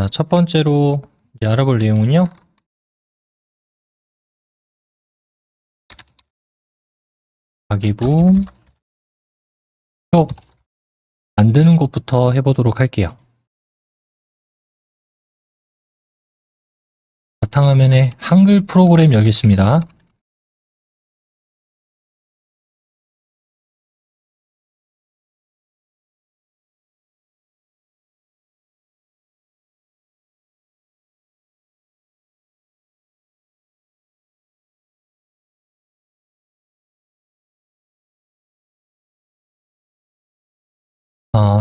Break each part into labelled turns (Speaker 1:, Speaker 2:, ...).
Speaker 1: 자, 첫 번째로 이제 알아볼 내용은요. 가계부 표 만드는 것부터 해보도록 할게요. 바탕화면에 한글 프로그램 열겠습니다.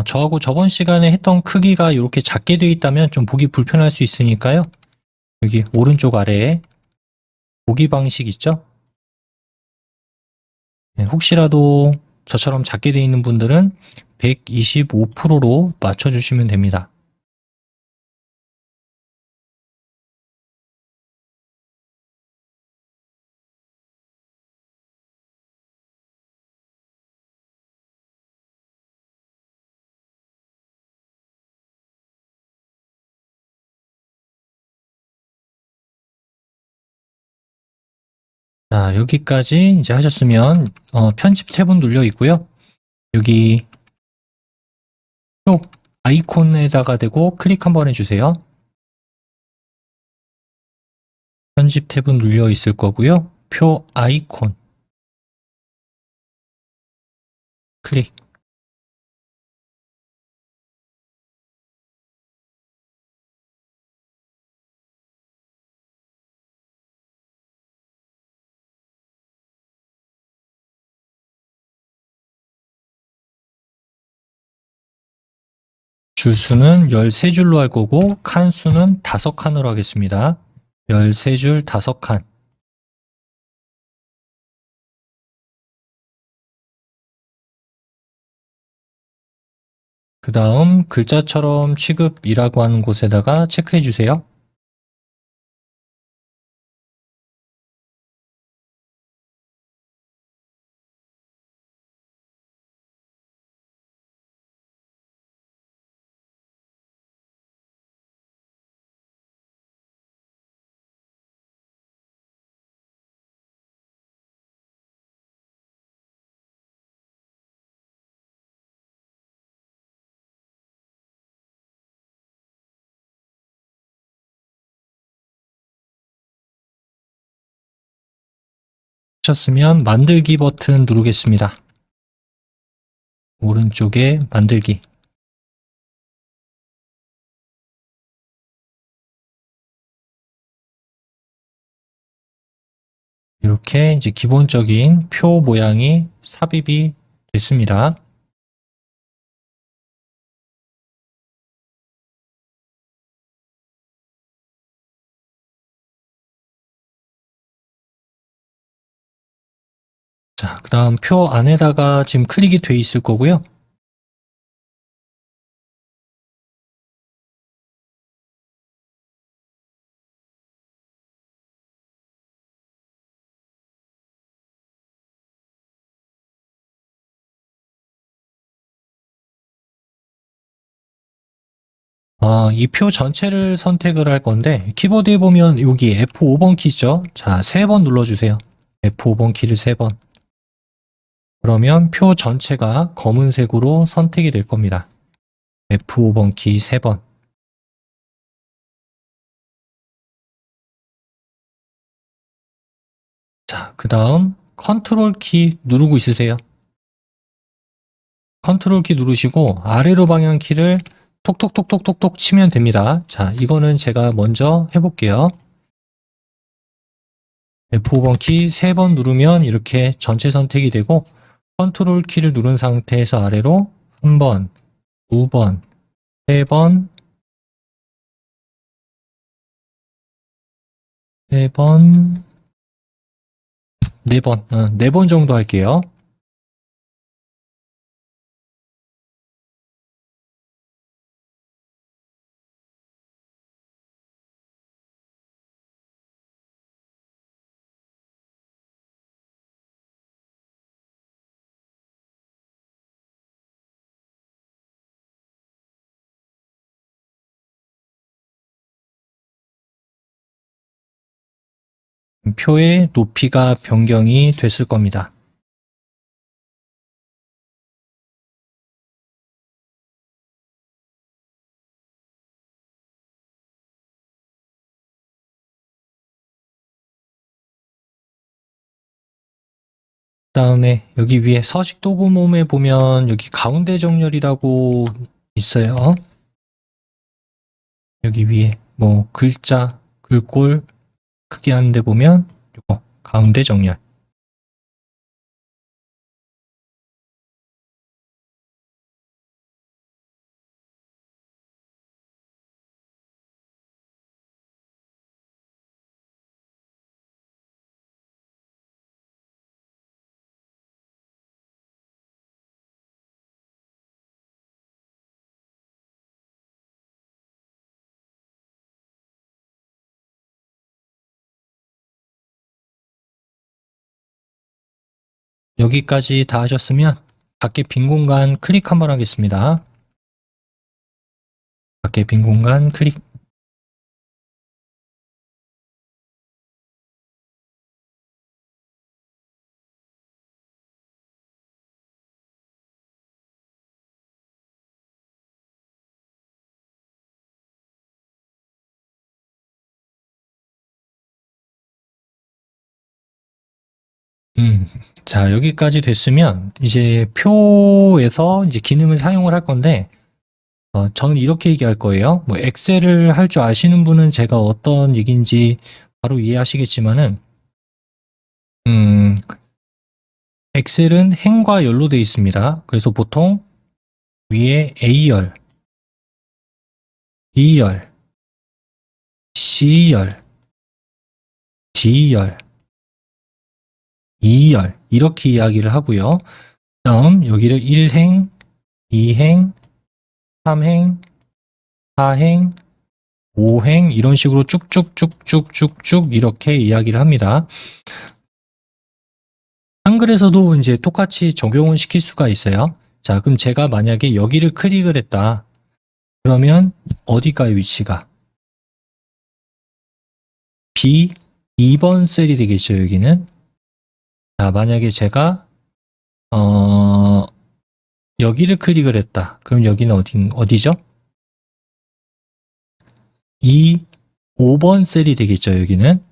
Speaker 1: 저하고 저번 시간에 했던 크기가 이렇게 작게 되어 있다면 좀 보기 불편할 수 있으니까요. 여기 오른쪽 아래에 보기 방식 있죠? 네, 혹시라도 저처럼 작게 되어 있는 분들은 125%로 맞춰주시면 됩니다. 자, 여기까지 이제 하셨으면 편집 탭은 눌려 있고요. 여기 표 아이콘에다가 대고 클릭 한번 해주세요. 편집 탭은 눌려 있을 거고요. 표 아이콘 클릭. 줄수는 13줄로 할 거고 칸수는 5칸으로 하겠습니다. 13줄 5칸. 그 다음 글자처럼 취급이라고 하는 곳에다가 체크해 주세요. 하셨으면 만들기 버튼 누르겠습니다. 오른쪽에 만들기. 이렇게 이제 기본적인 표 모양이 삽입이 됐습니다. 자, 그 다음 표 안에다가 지금 클릭이 돼 있을 거고요. 이 표 전체를 선택을 할 건데 키보드에 보면 여기 F5번 키죠. 자, 3번 눌러주세요. F5번 키를 3번. 그러면 표 전체가 검은색으로 선택이 될 겁니다. F5번 키 3번. 자, 그 다음 컨트롤 키 누르고 있으세요. 컨트롤 키 누르시고 아래로 방향 키를 톡톡톡톡톡톡 치면 됩니다. 자, 이거는 제가 먼저 해볼게요. F5번 키 3번 누르면 이렇게 전체 선택이 되고 컨트롤 키를 누른 상태에서 아래로 1번, 2번, 3번, 3번, 4번, 4번 정도 할게요. 표의 높이가 변경이 됐을 겁니다. 그다음에 여기 위에 서식 도구몸에 보면 여기 가운데 정렬이라고 있어요. 여기 위에 뭐 글자, 글꼴 크게 하는데 보면 요거 가운데 정렬. 여기까지 다 하셨으면 밖에 빈 공간 클릭 한번 하겠습니다. 밖에 빈 공간 클릭. 자, 여기까지 됐으면 이제 표에서 이제 기능을 사용을 할 건데, 저는 이렇게 얘기할 거예요. 뭐 엑셀을 할 줄 아시는 분은 제가 어떤 얘기인지 바로 이해하시겠지만은, 엑셀은 행과 열로 되어 있습니다. 그래서 보통 위에 A열, B열, C열, D열, E열 이렇게 이야기를 하고요. 다음 여기를 1행, 2행, 3행, 4행, 5행 이런 식으로 쭉쭉쭉쭉쭉쭉 이렇게 이야기를 합니다. 한글에서도 이제 똑같이 적용을 시킬 수가 있어요. 자, 그럼 제가 만약에 여기를 클릭을 했다. 그러면 어디가요, 위치가? B 2번 셀이 되겠죠, 여기는. 자, 만약에 제가 여기를 클릭을 했다. 그럼 여기는 어디죠? 5번 셀이 되겠죠, 여기는.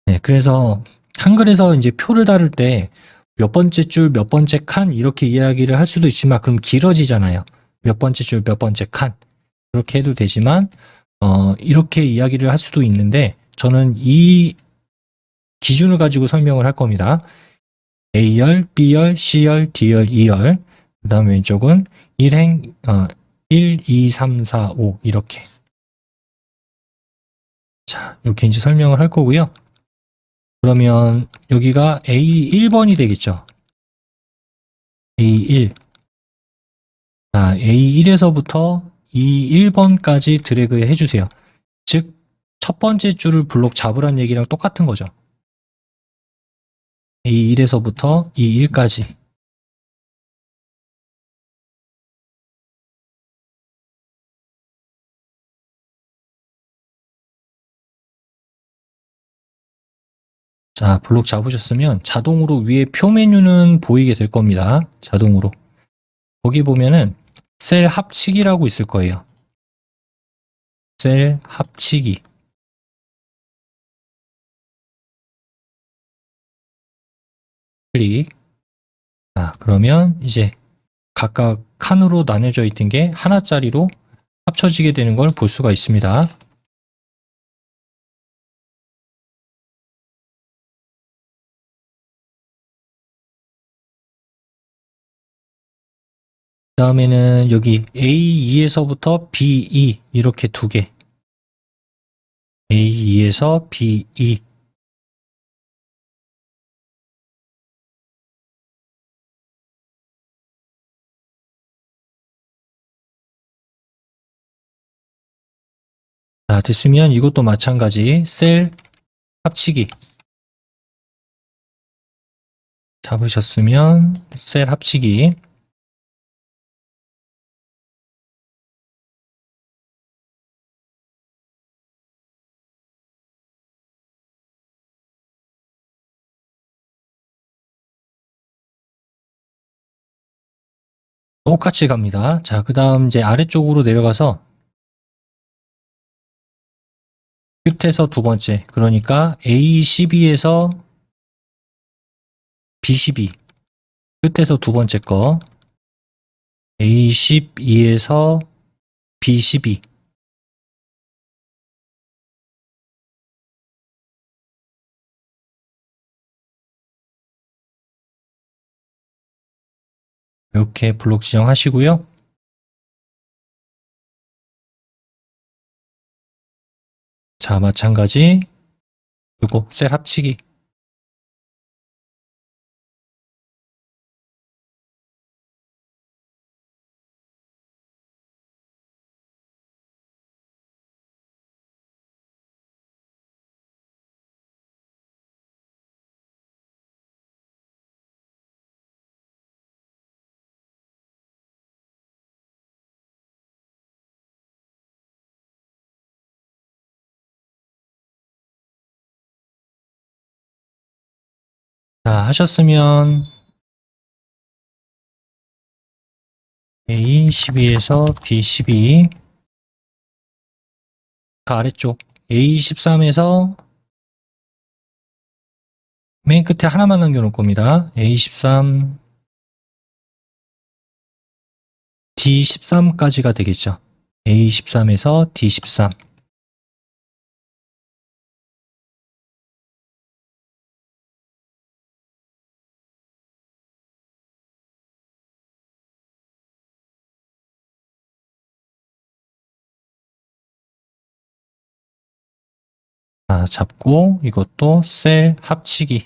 Speaker 1: 네, 그래서 한글에서 이제 표를 다룰 때 몇 번째 줄, 몇 번째 칸 이렇게 이야기를 할 수도 있지만 그럼 길어지잖아요. 몇 번째 줄, 몇 번째 칸 그렇게 해도 되지만 이렇게 이야기를 할 수도 있는데 저는 이 기준을 가지고 설명을 할 겁니다. A열, B열, C열, D열, E열 그 다음에 왼쪽은 1행 1, 2, 3, 4, 5 이렇게 자 이렇게 이제 설명을 할 거고요. 그러면 여기가 A1번이 되겠죠. A1. 자, A1에서부터 E1번까지 드래그 해주세요. 즉, 첫 번째 줄을 블록 잡으란 얘기랑 똑같은 거죠. A1에서부터 E1까지. 자, 블록 잡으셨으면 자동으로 위에 표 메뉴는 보이게 될 겁니다. 자동으로. 거기 보면은 셀 합치기라고 있을 거예요. 셀 합치기. 클릭. 자, 그러면 이제 각각 칸으로 나뉘어져 있던 게 하나짜리로 합쳐지게 되는 걸 볼 수가 있습니다. 다음에는 여기 A2에서부터 B2 이렇게 두 개. A2에서 B2. 자, 됐으면 이것도 마찬가지 셀 합치기. 잡으셨으면 셀 합치기. 똑같이 갑니다. 자, 그 다음 이제 아래쪽으로 내려가서 끝에서 두 번째, 그러니까 A12에서 B12, 끝에서 두 번째 거, A12에서 B12. 이렇게 블록 지정하시고요. 자, 마찬가지 요거 셀 합치기. 자, 하셨으면 A12에서 B12, 그 아래쪽 A13에서 맨 끝에 하나만 남겨놓을 겁니다. A13, D13까지가 되겠죠. A13에서 D13. 자, 잡고 이것도 셀 합치기.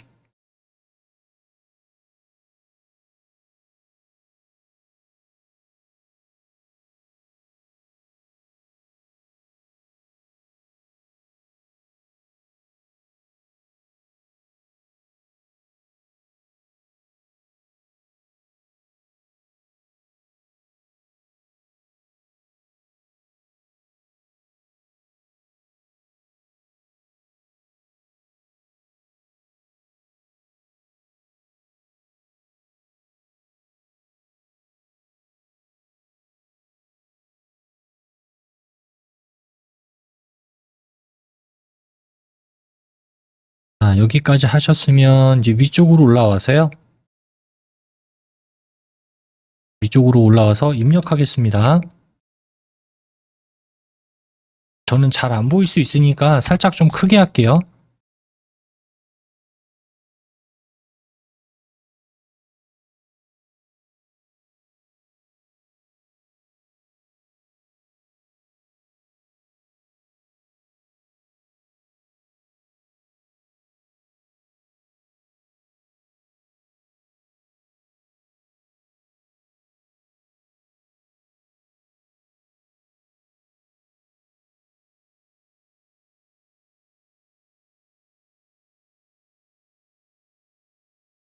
Speaker 1: 자, 여기까지 하셨으면 이제 위쪽으로 올라와서요. 위쪽으로 올라와서 입력하겠습니다. 저는 잘 안 보일 수 있으니까 살짝 좀 크게 할게요.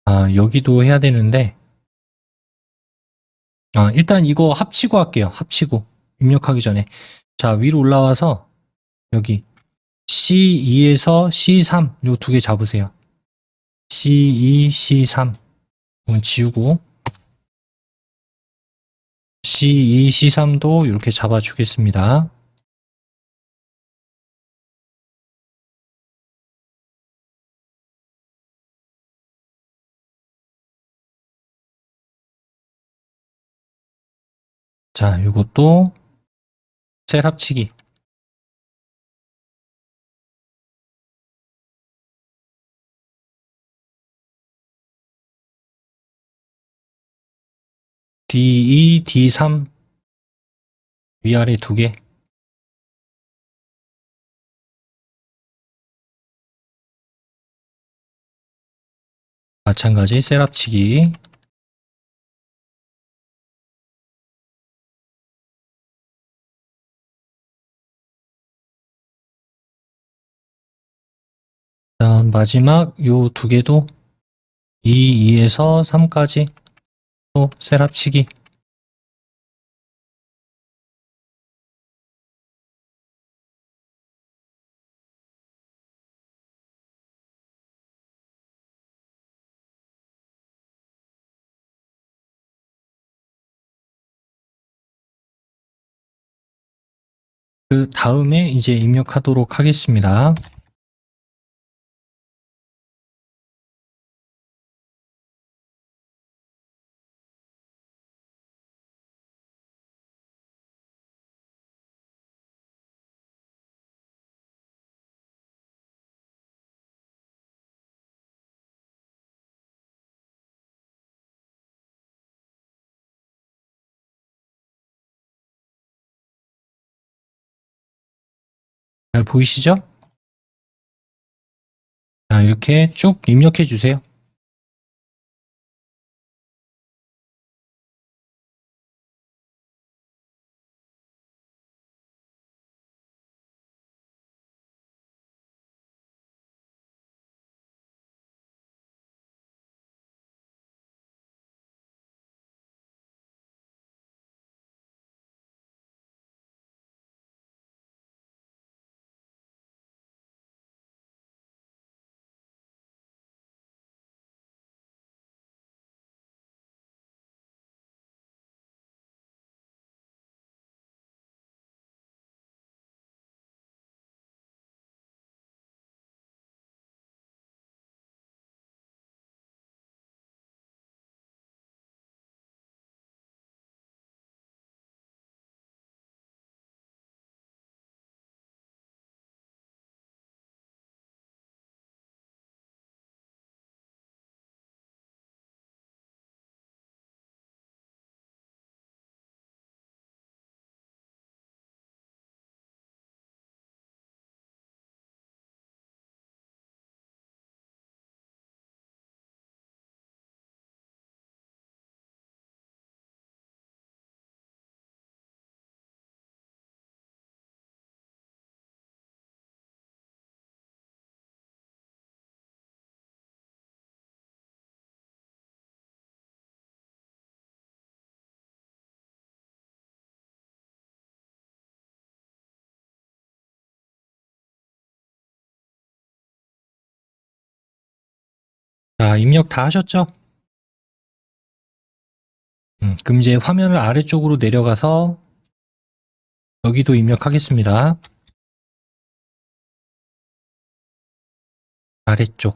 Speaker 1: 아, 여기도 해야 되는데, 일단 이거 합치고 할게요. 합치고. 입력하기 전에. 자, 위로 올라와서 여기 C2에서 C3 요 두 개 잡으세요. C2, C3. 이건 지우고 C2, C3도 이렇게 잡아주겠습니다. 자, 이것도 셀 합치기. D2, D3 위아래 두 개. 마찬가지 셀 합치기. 다음 마지막 요 두 개도 2, 2에서 3까지 또 셀 합치기. 그 다음에 이제 입력하도록 하겠습니다. 잘 보이시죠? 자, 이렇게 쭉 입력해 주세요. 자, 입력 다 하셨죠? 그럼 이제 화면을 아래쪽으로 내려가서 여기도 입력하겠습니다. 아래쪽.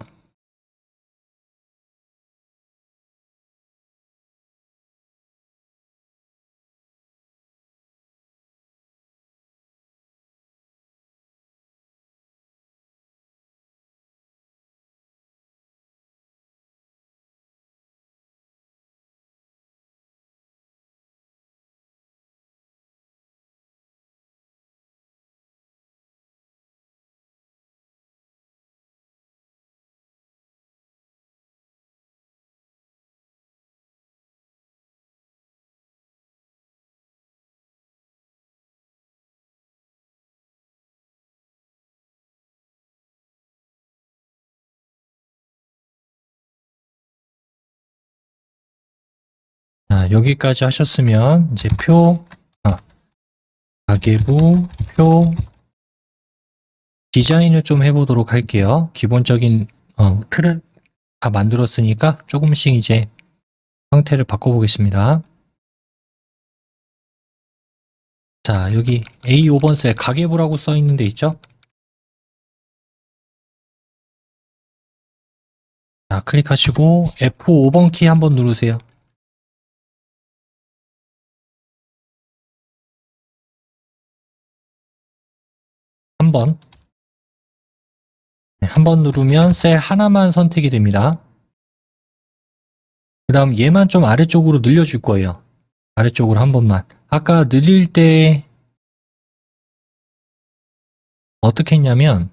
Speaker 1: 자, 여기까지 하셨으면 이제 가계부 표 디자인을 좀 해보도록 할게요. 기본적인 틀을 다 만들었으니까 조금씩 이제 형태를 바꿔보겠습니다. 자, 여기 A5번 셀 가계부라고 써 있는 데 있죠? 자, 클릭하시고 F5번 키 한번 누르세요. 한번 한 번 누르면 셀 하나만 선택이 됩니다. 그 다음 얘만 좀 아래쪽으로 늘려줄 거예요. 아래쪽으로 한 번만. 아까 늘릴 때 어떻게 했냐면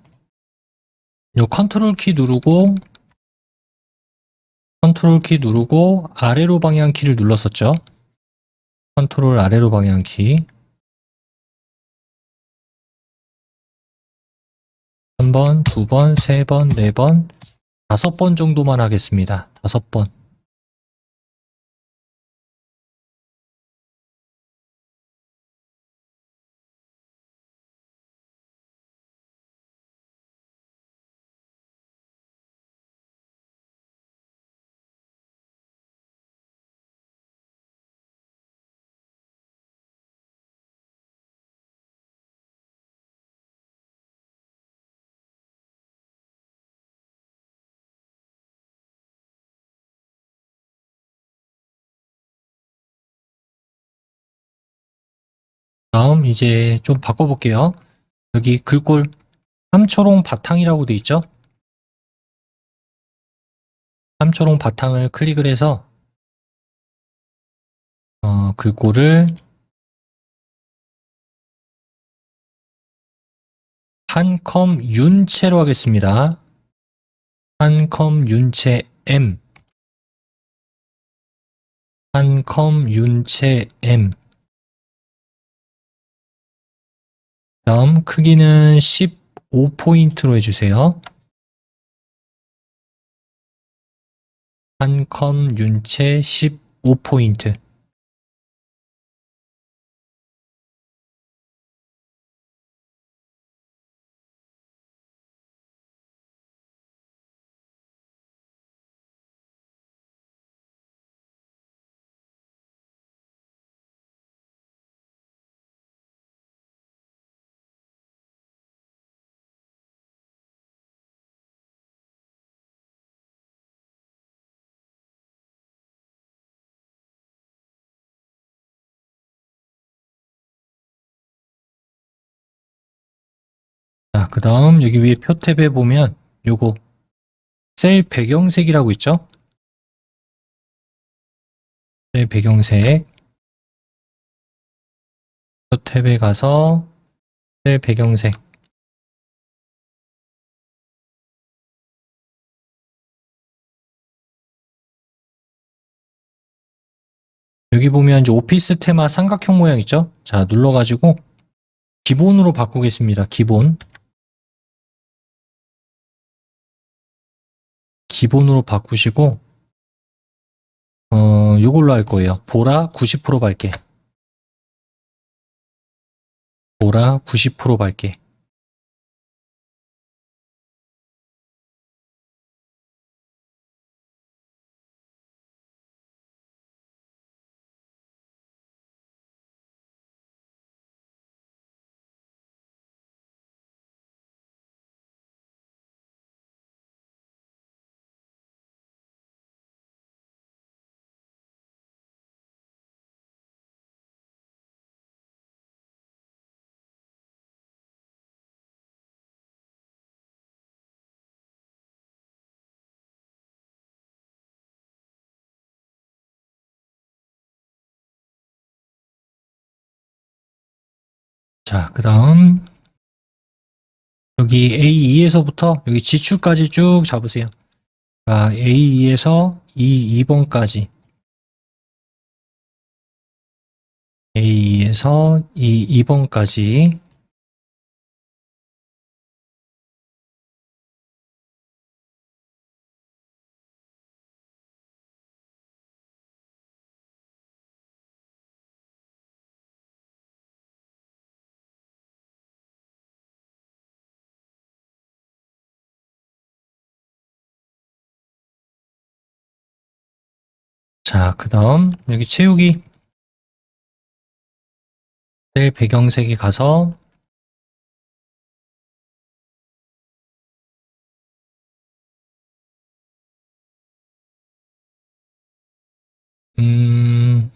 Speaker 1: 요 컨트롤 키 누르고 아래로 방향 키를 눌렀었죠. 컨트롤 아래로 방향 키. 한 번, 두 번, 세 번, 네 번, 5번 정도만 하겠습니다. 5번. 다음 이제 좀 바꿔볼게요. 여기 글꼴 삼초롱 바탕이라고 돼 있죠? 삼초롱 바탕을 클릭을 해서 글꼴을 한컴 윤채로 하겠습니다. 한컴 윤채 M, 한컴 윤채 M. 다음 크기는 15포인트로 해주세요. 한컴 윤채 15포인트. 자, 그 다음 여기 위에 표 탭에 보면 요거 셀 배경색이라고 있죠? 셀 배경색. 표 탭에 가서 셀 배경색. 여기 보면 이제 오피스 테마 삼각형 모양 있죠? 자, 눌러가지고 기본으로 바꾸겠습니다. 기본으로 바꾸시고 요걸로 할 거예요. 보라 90% 밝게. 보라 90% 밝게. 자, 그 다음 여기 A2에서부터 여기 지출까지 쭉 잡으세요. 자, A2에서 2번까지. A2에서 2번까지. 자, 그 다음 여기 채우기 셀 배경색에 가서 음,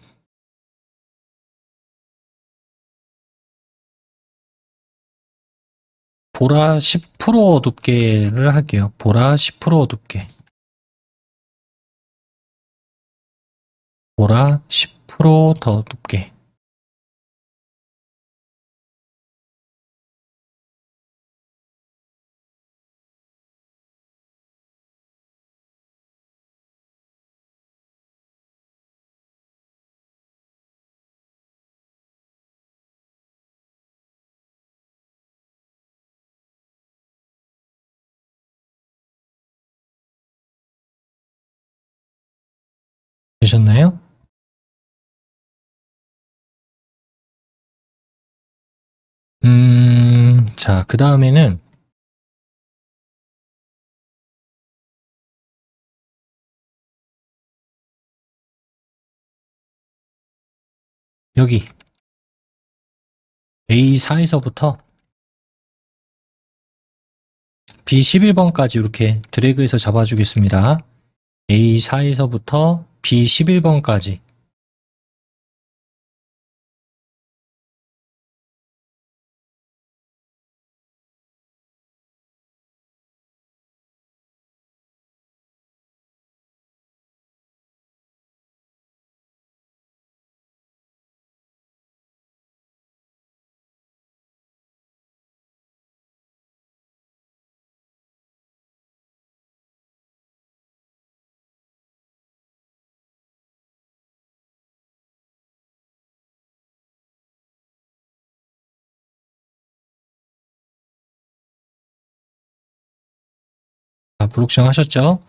Speaker 1: 보라 10% 어둡게를 할게요. 보라 10% 어둡게. 보라 10%더 어둡게. 되셨나요? 자, 그 다음에는 여기 A4에서부터 B11번까지 이렇게 드래그해서 잡아주겠습니다. A4에서부터 B11번까지. 블록 지정하셨죠?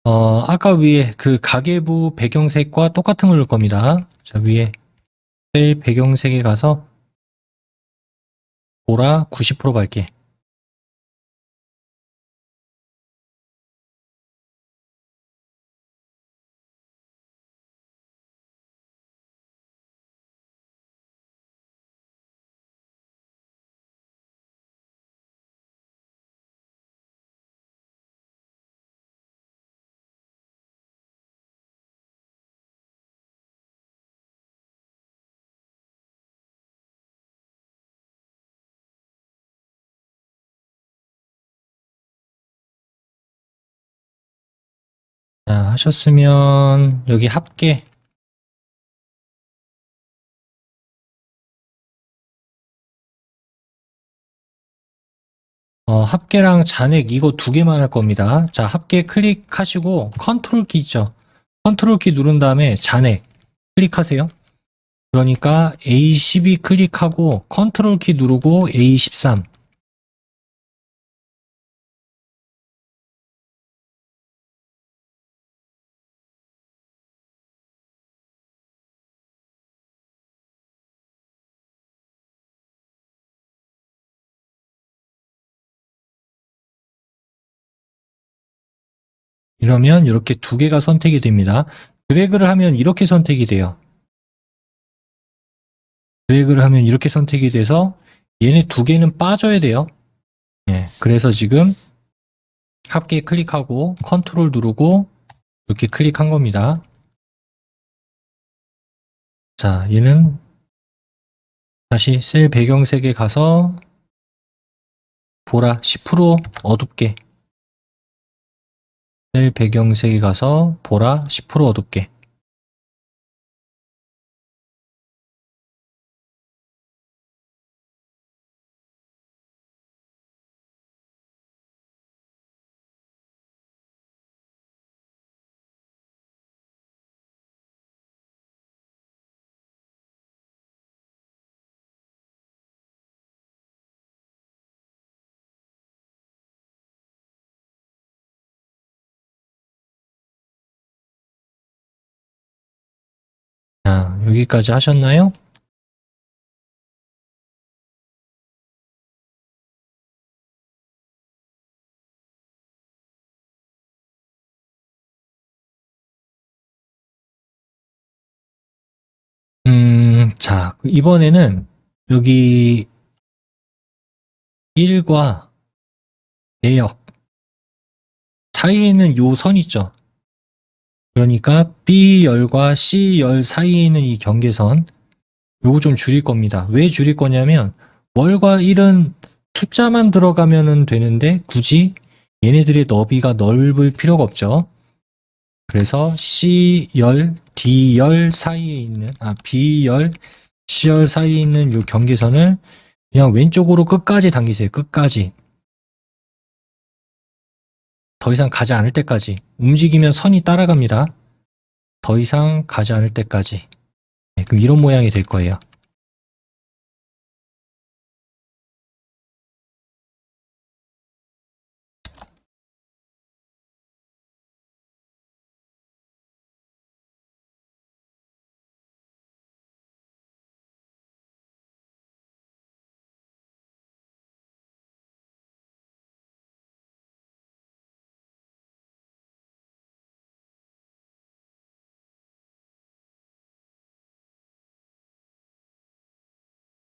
Speaker 1: 아까 위에 그 가계부 배경색과 똑같은 걸 넣을 겁니다. 자, 위에 셀 배경색에 가서 보라 90% 밝게. 자, 하셨으면 여기 합계 합계랑 잔액 이거 두 개만 할 겁니다. 자, 합계 클릭하시고 컨트롤 키 있죠? 컨트롤 키 누른 다음에 잔액 클릭하세요. 그러니까 A12 클릭하고 컨트롤 키 누르고 A13. 이러면 이렇게 두 개가 선택이 됩니다. 드래그를 하면 이렇게 선택이 돼요. 드래그를 하면 이렇게 선택이 돼서 얘네 두 개는 빠져야 돼요. 예, 그래서 지금 합계 클릭하고 컨트롤 누르고 이렇게 클릭한 겁니다. 자, 얘는 다시 셀 배경색에 가서 보라 10% 어둡게. 셀 배경색에 가서 보라 10% 어둡게. 자, 여기까지 하셨나요? 자, 이번에는 여기 1과 내역 사이에 있는 요 선 있죠? 그러니까 B열과 C열 사이에 있는 이 경계선 요거 좀 줄일 겁니다. 왜 줄일 거냐면 월과 1은 숫자만 들어가면은 되는데 굳이 얘네들의 너비가 넓을 필요가 없죠. 그래서 C열, D열 사이에 있는 B열, C열 사이에 있는 요 경계선을 그냥 왼쪽으로 끝까지 당기세요. 끝까지. 더 이상 가지 않을 때까지. 움직이면 선이 따라갑니다. 더 이상 가지 않을 때까지. 네, 그럼 이런 모양이 될 거예요.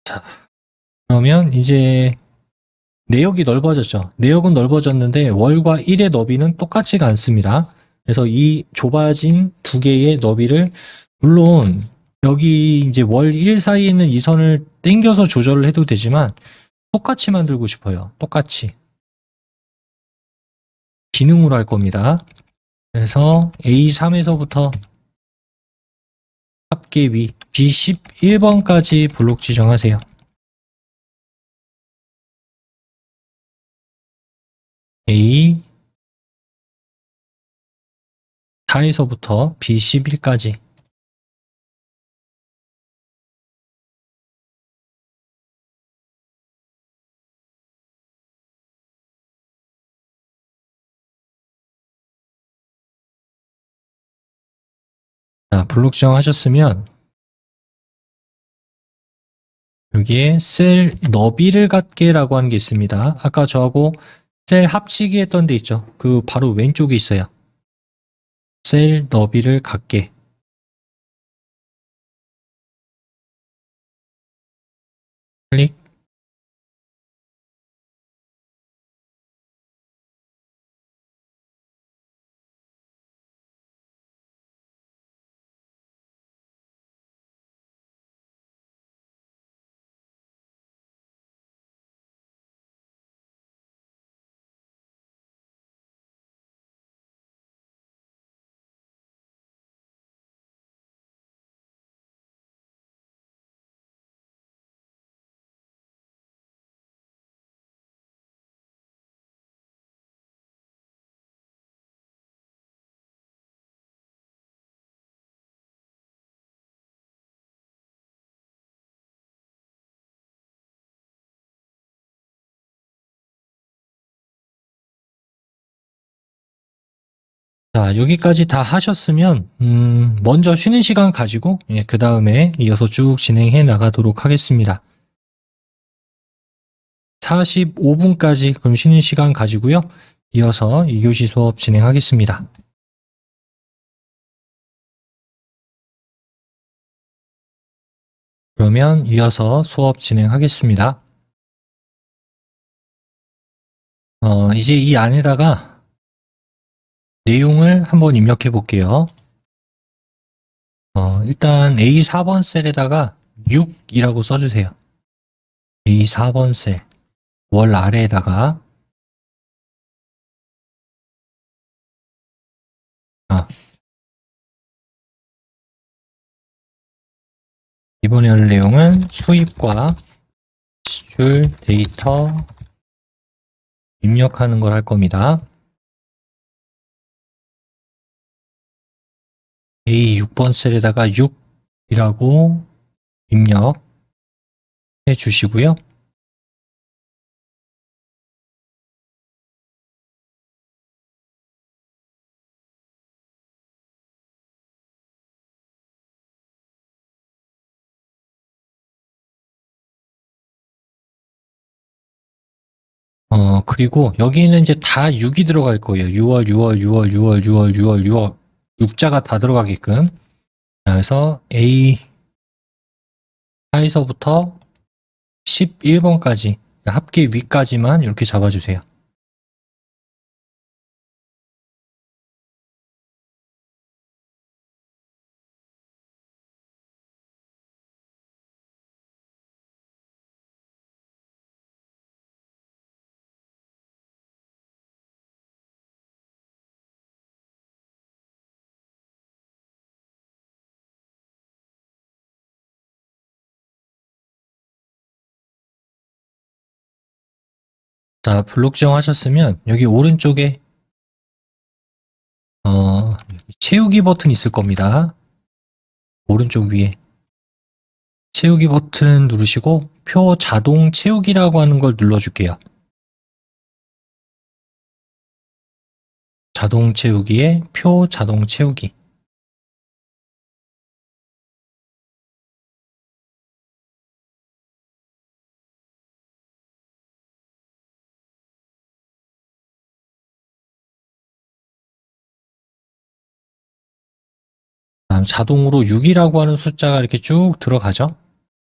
Speaker 1: 자, 그러면 이제 내역이 넓어졌죠. 내역은 넓어졌는데 월과 1의 너비는 똑같지가 않습니다. 그래서 이 좁아진 두 개의 너비를 물론 여기 이제 월 1 사이에 있는 이 선을 당겨서 조절을 해도 되지만 똑같이 만들고 싶어요. 똑같이. 기능으로 할 겁니다. 그래서 A3에서부터 합계 위 B11번까지 블록 지정하세요. A4에서부터 B11까지 자, 블록 지정하셨으면 여기에 셀 너비를 갖게라고 하는 게 있습니다. 아까 저하고 셀 합치기 했던 데 있죠. 그 바로 왼쪽에 있어요. 셀 너비를 갖게. 클릭. 자, 여기까지 다 하셨으면 먼저 쉬는 시간 가지고 그 다음에 이어서 쭉 진행해 나가도록 하겠습니다. 45분까지 그럼 쉬는 시간 가지고요. 이어서 2교시 수업 진행하겠습니다. 그러면 이어서 수업 진행하겠습니다. 이제 이 안에다가 내용을 한번 입력해 볼게요. 일단 A4번 셀에다가 6이라고 써주세요. A4번 셀. 월 아래에다가 이번에 할 내용은 수입과 지출 데이터 입력하는 걸 할 겁니다. A6번 셀에다가 6이라고 입력해 주시고요. 그리고 여기는 이제 다 6이 들어갈 거예요. 6월, 6월, 6월, 6월, 6월, 6월, 6월. 6자가 다 들어가게끔. 그래서 A4에서부터 11번까지 합계 위까지만 이렇게 잡아주세요. 자, 블록 지정하셨으면 여기 오른쪽에 채우기 버튼 있을 겁니다. 오른쪽 위에 채우기 버튼 누르시고 표 자동 채우기라고 하는 걸 눌러줄게요. 자동 채우기에 표 자동 채우기. 다음 자동으로 6이라고 하는 숫자가 이렇게 쭉 들어가죠.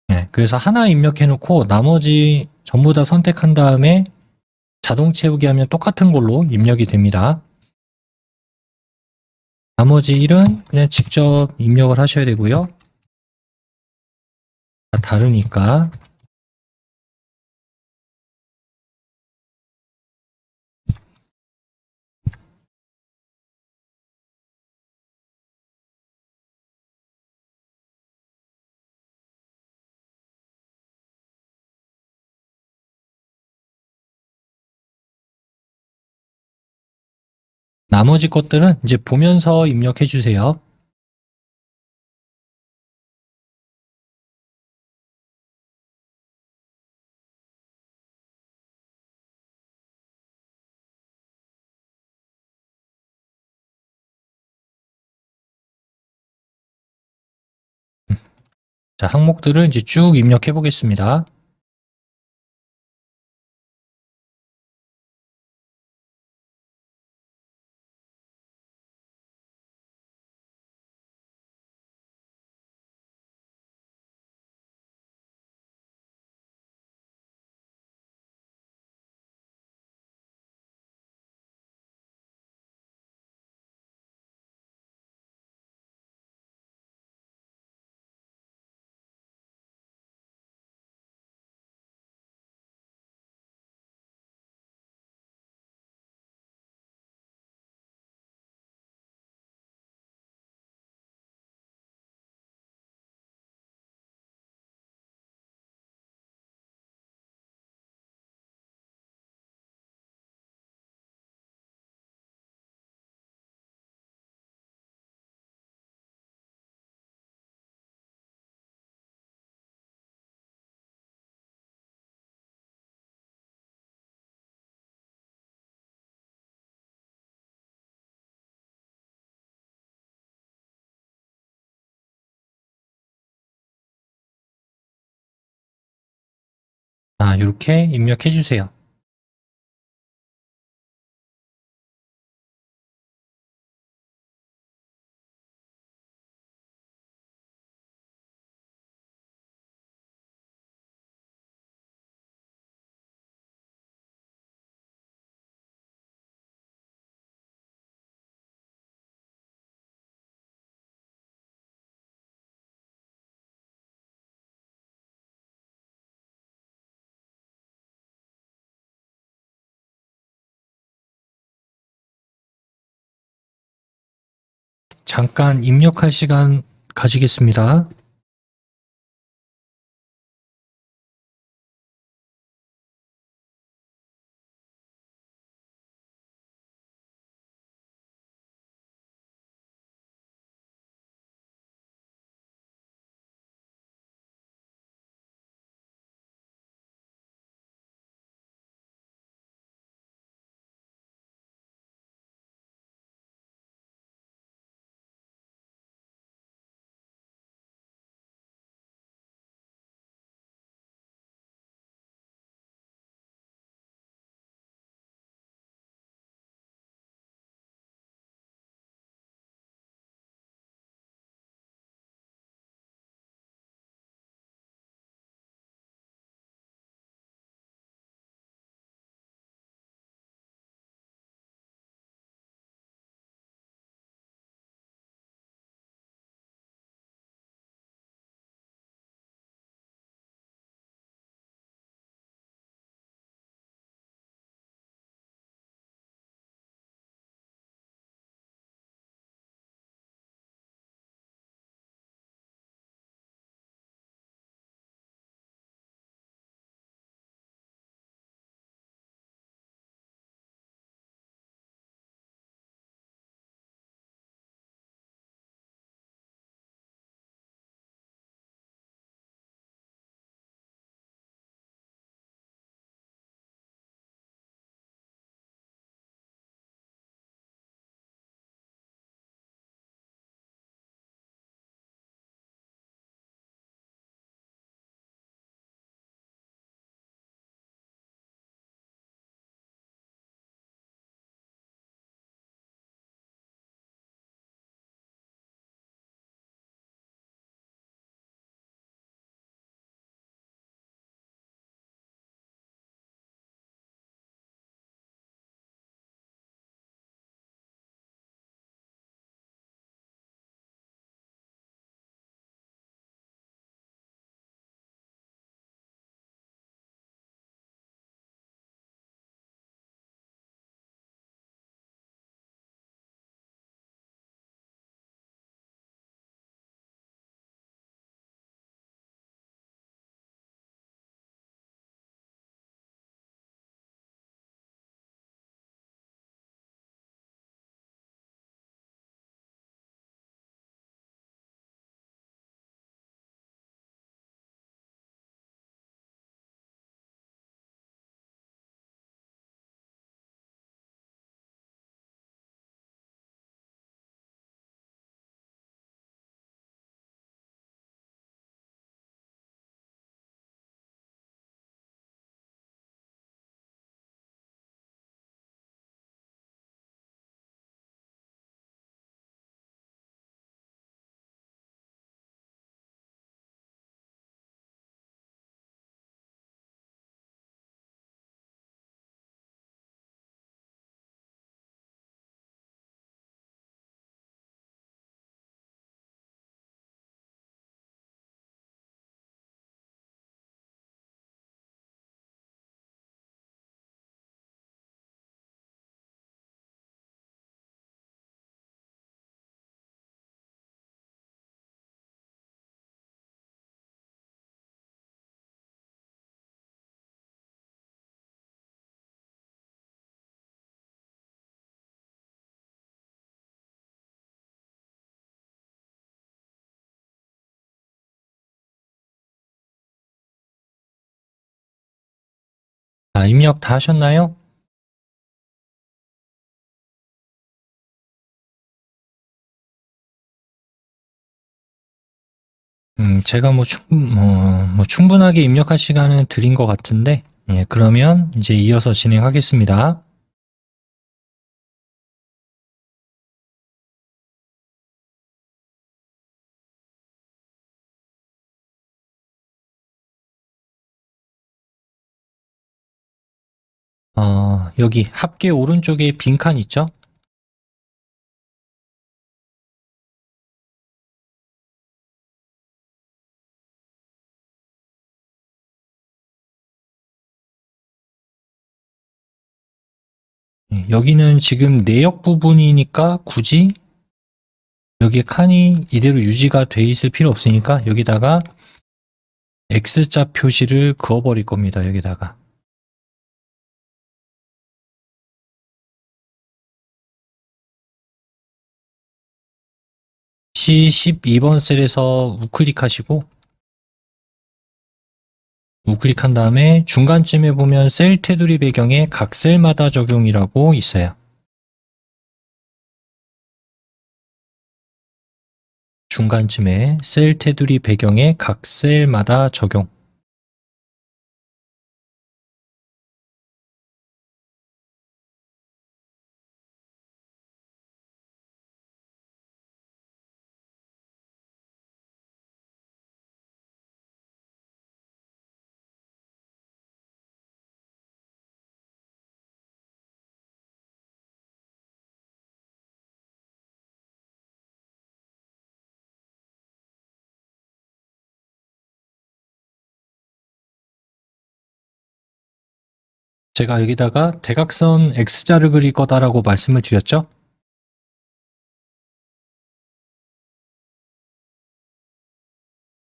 Speaker 1: 네, 그래서 하나 입력해 놓고 나머지 전부 다 선택한 다음에 자동 채우기 하면 똑같은 걸로 입력이 됩니다. 나머지 1은 그냥 직접 입력을 하셔야 되고요. 다 다르니까. 나머지 것들은 이제 보면서 입력해 주세요. 자, 항목들을 이제 쭉 입력해 보겠습니다. 자, 이렇게 입력해 주세요. 잠깐 입력할 시간 가지겠습니다. 자, 입력 다 하셨나요? 제가 충분하게 입력할 시간은 드린 것 같은데, 예, 그러면 이제 이어서 진행하겠습니다. 여기 합계 오른쪽에 빈칸 있죠? 예, 여기는 지금 내역 부분이니까 굳이 여기에 칸이 이대로 유지가 돼 있을 필요 없으니까 여기다가 X자 표시를 그어버릴 겁니다. 여기다가. C12번 셀에서 우클릭하시고 우클릭한 다음에 중간쯤에 보면 셀 테두리 배경에 각 셀마다 적용이라고 있어요. 중간쯤에 셀 테두리 배경에 각 셀마다 적용. 제가 여기다가 대각선 X자를 그릴 거다라고 말씀을 드렸죠?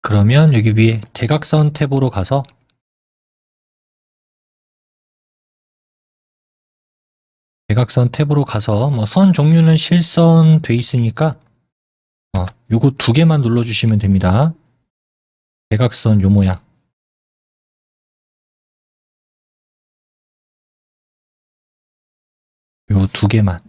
Speaker 1: 그러면 여기 위에 대각선 탭으로 가서 선 종류는 실선 돼 있으니까 요거 두 개만 눌러주시면 됩니다. 대각선 요 모양. 요 두 개만.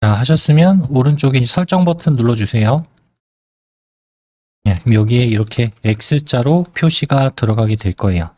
Speaker 1: 자, 하셨으면 오른쪽에 설정 버튼 눌러주세요. 예, 그럼 여기에 이렇게 X자로 표시가 들어가게 될 거예요.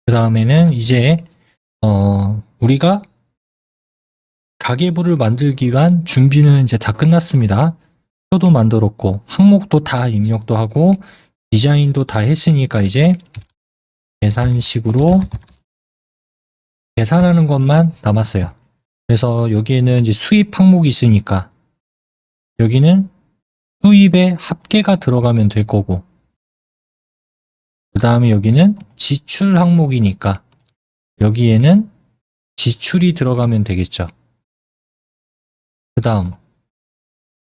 Speaker 1: 그 다음에는 이제 우리가 가계부를 만들기 위한 준비는 이제 다 끝났습니다. 표도 만들었고 항목도 다 입력도 하고 디자인도 다 했으니까 이제 계산식으로 계산하는 것만 남았어요. 그래서 여기에는 이제 수입 항목이 있으니까 여기는 수입의 합계가 들어가면 될 거고, 그 다음에 여기는 지출 항목이니까 여기에는 지출이 들어가면 되겠죠. 그 다음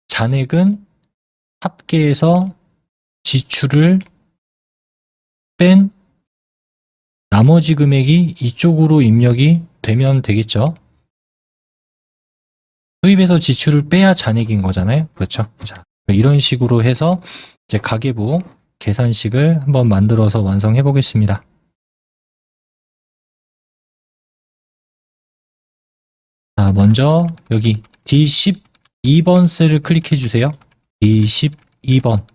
Speaker 1: 잔액은 합계에서 지출을 뺀 나머지 금액이 이쪽으로 입력이 되면 되겠죠. 수입에서 지출을 빼야 잔액인 거잖아요. 그렇죠? 자, 이런 식으로 해서 이제 가계부 계산식을 한번 만들어서 완성해 보겠습니다. 자, 먼저 여기 D12번 셀을 클릭해 주세요. D12번.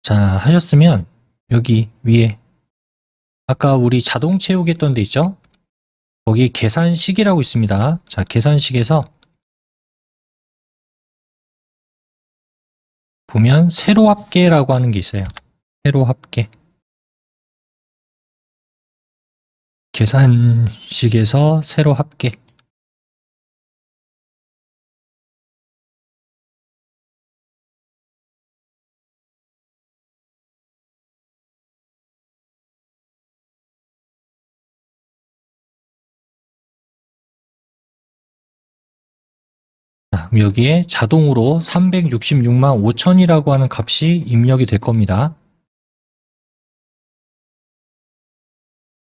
Speaker 1: 자, 하셨으면 여기 위에 아까 우리 자동 채우겠던 데 있죠? 거기 계산식이라고 있습니다. 자, 계산식에서 보면 세로 합계라고 하는 게 있어요. 세로 합계. 계산식에서 세로 합계. 자, 그럼 여기에 자동으로 366만 5천이라고 하는 값이 입력이 될 겁니다.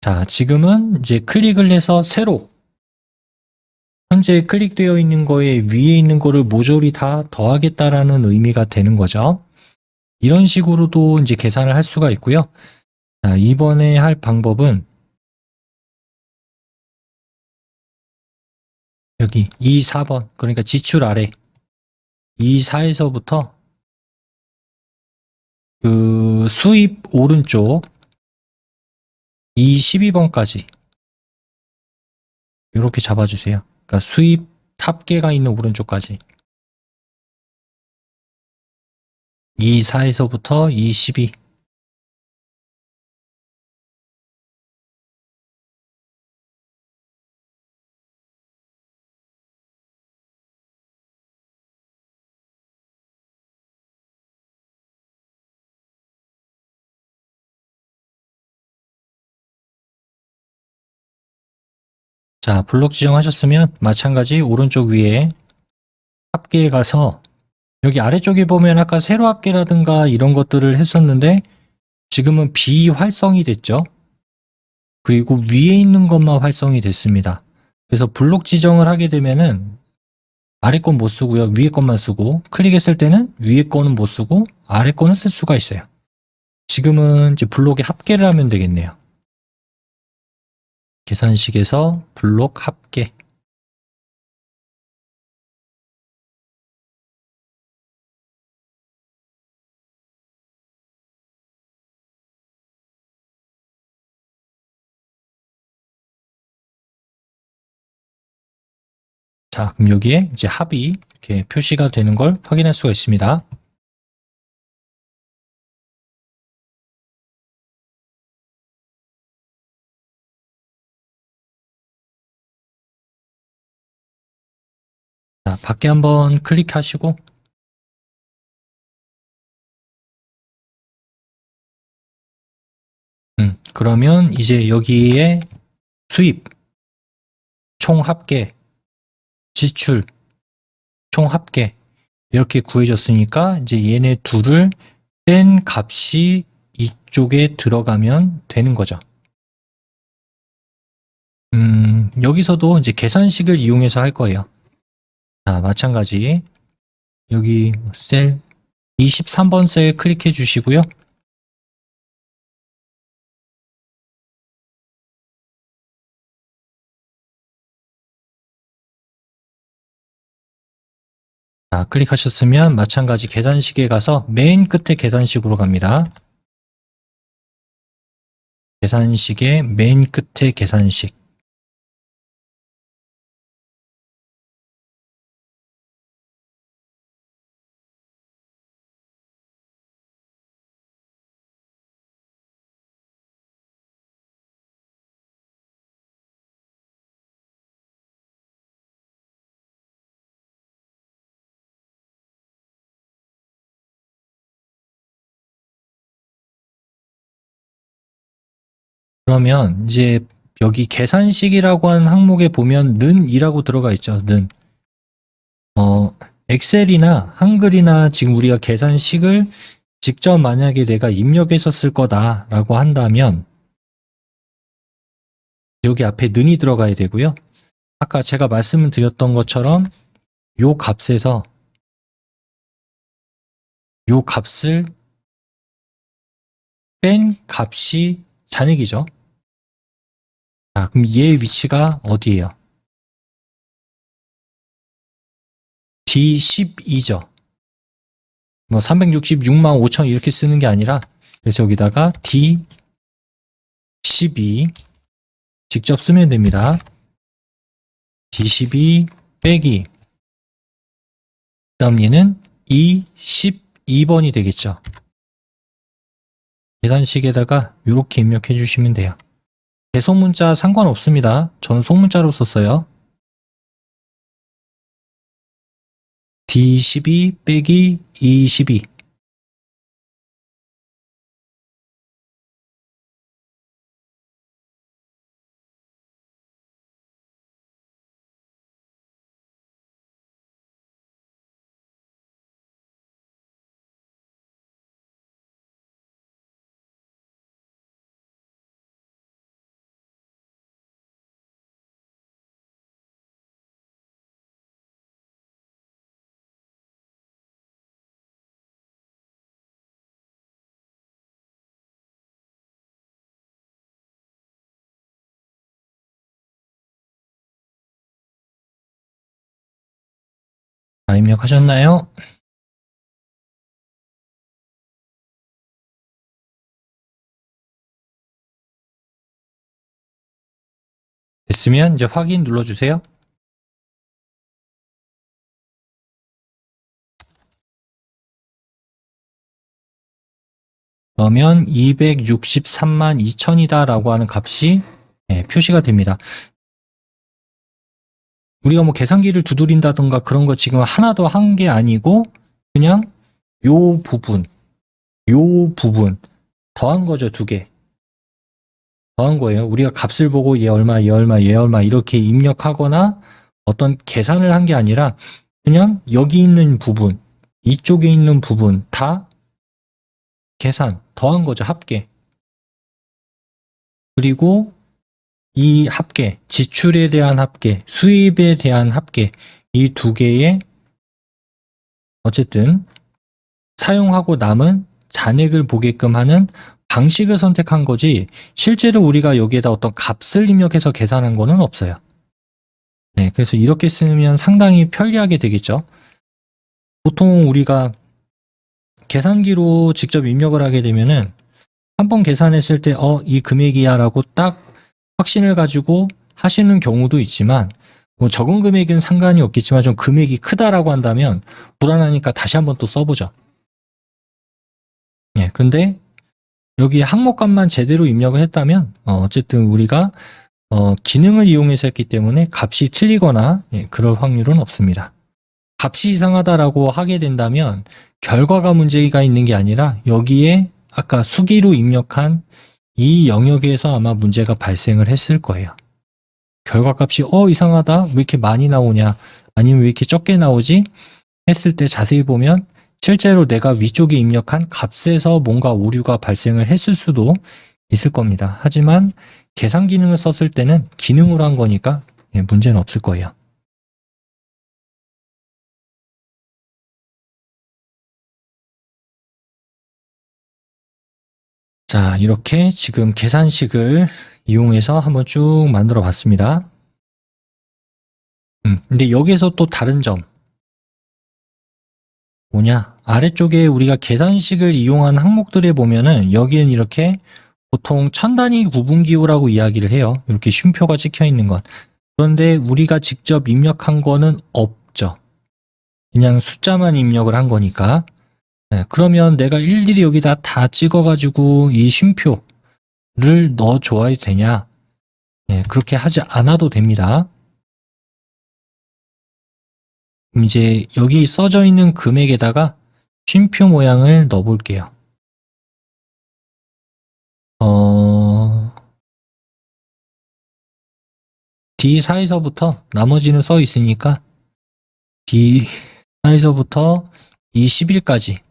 Speaker 1: 자, 지금은 이제 클릭을 해서 세로, 현재 클릭되어 있는 거에 위에 있는 거를 모조리 다 더하겠다라는 의미가 되는 거죠. 이런 식으로도 이제 계산을 할 수가 있고요. 자, 이번에 할 방법은 여기 2, 4번, 그러니까 지출 아래 2, 4에서부터 그 수입 오른쪽 2, 12번까지 이렇게 잡아주세요. 그러니까 수입 합계가 있는 오른쪽까지 2, 4에서부터 2, 12. 자, 블록 지정하셨으면 마찬가지 오른쪽 위에 합계에 가서 여기 아래쪽에 보면 아까 세로 합계라든가 이런 것들을 했었는데 지금은 비활성이 됐죠. 그리고 위에 있는 것만 활성이 됐습니다. 그래서 블록 지정을 하게 되면은 아래 건 못 쓰고요. 위에 것만 쓰고 클릭했을 때는 위에 거는 못 쓰고 아래 거는 쓸 수가 있어요. 지금은 이제 블록에 합계를 하면 되겠네요. 계산식에서 블록 합계. 자, 그럼 여기에 이제 합이 이렇게 표시가 되는 걸 확인할 수가 있습니다. 자, 밖에 한번 클릭하시고 그러면 이제 여기에 수입, 총 합계, 지출, 총 합계 이렇게 구해졌으니까 이제 얘네 둘을 뺀 값이 이쪽에 들어가면 되는 거죠. 여기서도 이제 계산식을 이용해서 할 거예요. 자, 마찬가지 여기 셀 23번 셀 클릭해 주시고요. 자, 클릭하셨으면 마찬가지 계산식에 가서 맨 끝에 계산식으로 갑니다. 계산식의 맨 끝에 계산식. 그러면 이제 여기 계산식이라고 하는 항목에 보면 는이라고 들어가 있죠. 는. 엑셀이나 한글이나 지금 우리가 계산식을 직접 만약에 내가 입력했었을 거다라고 한다면 여기 앞에 는이 들어가야 되고요. 아까 제가 말씀을 드렸던 것처럼 요 값에서 요 값을 뺀 값이 잔액이죠. 자, 그럼 얘의 위치가 어디예요? D12죠. 뭐 366만 5천 이렇게 쓰는 게 아니라 그래서 여기다가 D12 직접 쓰면 됩니다. D12 빼기 그다음 얘는 E12번이 되겠죠. 계산식에다가 이렇게 입력해 주시면 돼요. 대소문자 상관없습니다. 저는 소문자로 썼어요. D12 빼기 E12 다 입력하셨나요? 됐으면 이제 확인 눌러주세요. 그러면 263만 2천이다 라고 하는 값이 표시가 됩니다. 우리가 뭐 계산기를 두드린다던가 그런 거 지금 하나도 한 게 아니고 그냥 요 부분 더한 거죠. 2개 더한 거예요. 우리가 값을 보고 얘 얼마 얘 얼마 얘 얼마 이렇게 입력하거나 어떤 계산을 한 게 아니라 그냥 여기 있는 부분 이쪽에 있는 부분 다 계산 더한 거죠. 합계. 그리고 이 합계, 지출에 대한 합계, 수입에 대한 합계, 이 2개의 어쨌든 사용하고 남은 잔액을 보게끔 하는 방식을 선택한 거지 실제로 우리가 여기에다 어떤 값을 입력해서 계산한 거는 없어요. 네, 그래서 이렇게 쓰면 상당히 편리하게 되겠죠. 보통 우리가 계산기로 직접 입력을 하게 되면은 한번 계산했을 때 이 금액이야 라고 딱 확신을 가지고 하시는 경우도 있지만 뭐 적은 금액은 상관이 없겠지만 좀 금액이 크다라고 한다면 불안하니까 다시 한번 또 써보죠. 예, 그런데 여기 항목값만 제대로 입력을 했다면 어쨌든 우리가 기능을 이용해서 했기 때문에 값이 틀리거나 그럴 확률은 없습니다. 값이 이상하다라고 하게 된다면 결과가 문제가 있는 게 아니라 여기에 아까 수기로 입력한 이 영역에서 아마 문제가 발생을 했을 거예요. 결과값이 이상하다? 왜 이렇게 많이 나오냐? 아니면 왜 이렇게 적게 나오지? 했을 때 자세히 보면 실제로 내가 위쪽에 입력한 값에서 뭔가 오류가 발생을 했을 수도 있을 겁니다. 하지만 계산 기능을 썼을 때는 기능으로 한 거니까 문제는 없을 거예요. 자, 이렇게 지금 계산식을 이용해서 한번 쭉 만들어 봤습니다. 근데 여기에서 또 다른 점 뭐냐? 아래쪽에 우리가 계산식을 이용한 항목들에 보면은 여기엔 이렇게 보통 1000단위 구분기호라고 이야기를 해요. 이렇게 쉼표가 찍혀 있는 건. 그런데 우리가 직접 입력한 거는 없죠. 그냥 숫자만 입력을 한 거니까. 네, 그러면 내가 일일이 여기다 다 찍어가지고 이 쉼표를 넣어줘야 되냐? 네, 그렇게 하지 않아도 됩니다. 이제 여기 써져 있는 금액에다가 쉼표 모양을 넣어볼게요. D4에서부터 나머지는 써 있으니까 D4에서부터 이 10일까지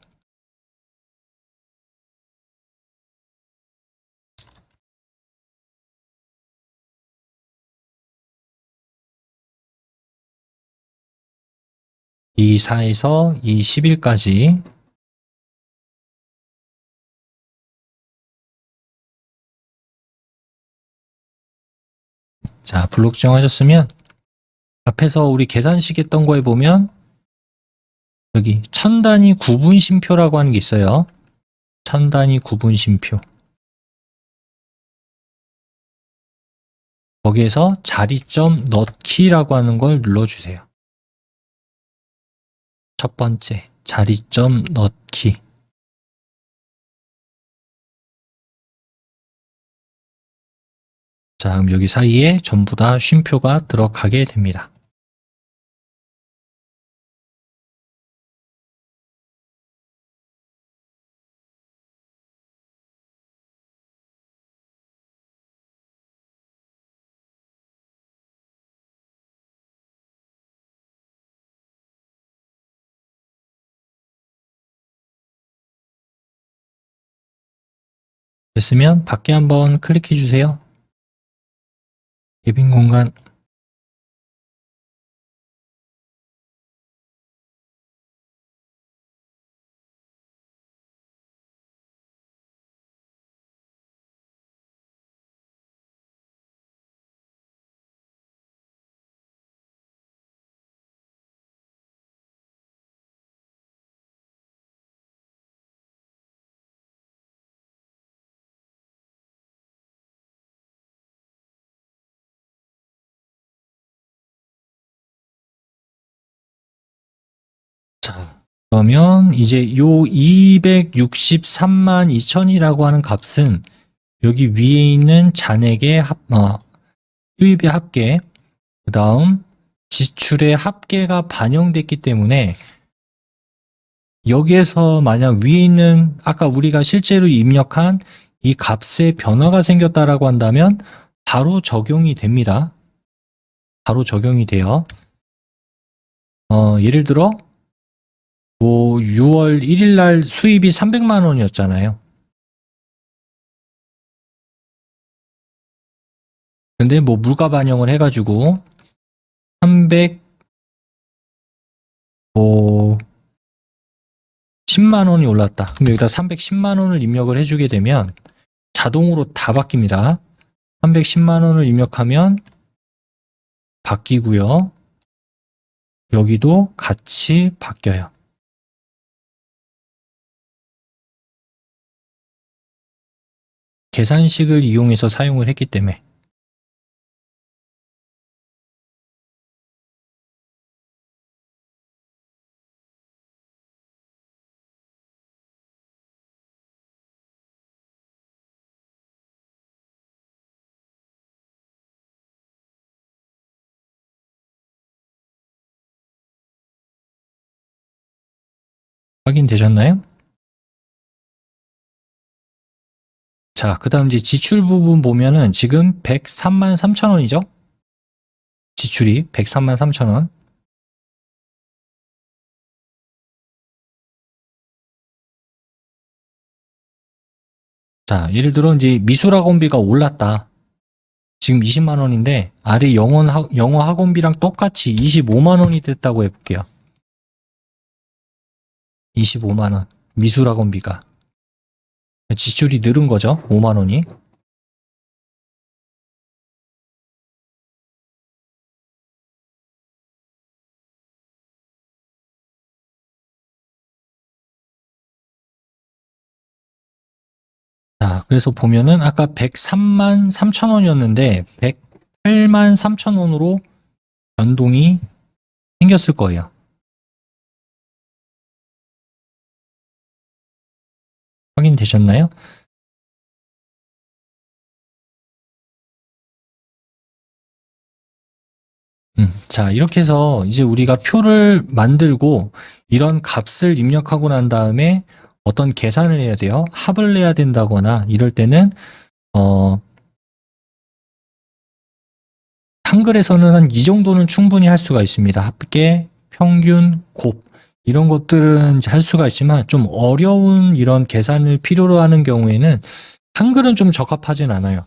Speaker 1: D4에서 이 10일까지 자, 블록 정하셨으면 앞에서 우리 계산식 했던 거에 보면 여기 1000단위 구분 쉼표라고 하는 게 있어요. 1000단위 구분 쉼표. 거기에서 자리점 넣기라고 하는 걸 눌러주세요. 첫 번째, 자리점 넣기. 자, 그럼 여기 사이에 전부 다 쉼표가 들어가게 됩니다. 됐으면 밖에 한번 클릭해 주세요. 예빈 공간. 자, 그러면 이제 요 263만 2천이라고 하는 값은 여기 위에 있는 잔액의 수입의 합계, 그 다음 지출의 합계가 반영됐기 때문에 여기에서 만약 위에 있는 아까 우리가 실제로 입력한 이 값에 변화가 생겼다라고 한다면 바로 적용이 됩니다. 바로 적용이 돼요. 예를 들어 뭐 6월 1일 날 수입이 300만 원이었잖아요. 근데 뭐 물가 반영을 해가지고 300 뭐 10만 원이 올랐다. 그럼 여기다 310만 원을 입력을 해주게 되면 자동으로 다 바뀝니다. 310만 원을 입력하면 바뀌고요. 여기도 같이 바뀌어요. 계산식을 이용해서 사용을 했기 때문에. 확인되셨나요? 자, 그 다음 이제 지출 부분 보면은 지금 103만 3천 원이죠? 지출이 103만 3천 원. 자, 예를 들어 이제 미술학원비가 올랐다. 지금 20만 원인데 아래 영어 학원비랑 똑같이 25만 원이 됐다고 해볼게요. 25만 원. 미술학원비가. 지출이 늘은 거죠. 5만 원이. 자, 그래서 보면은 아까 103만 3천 원이었는데 108만 3천 원으로 변동이 생겼을 거예요. 확인되셨나요? 자, 이렇게 해서 이제 우리가 표를 만들고 이런 값을 입력하고 난 다음에 어떤 계산을 해야 돼요. 합을 내야 된다거나 이럴 때는 한글에서는 한 이 정도는 충분히 할 수가 있습니다. 합계, 평균, 곱 이런 것들은 이제 할 수가 있지만 좀 어려운 이런 계산을 필요로 하는 경우에는 한글은 좀 적합하진 않아요.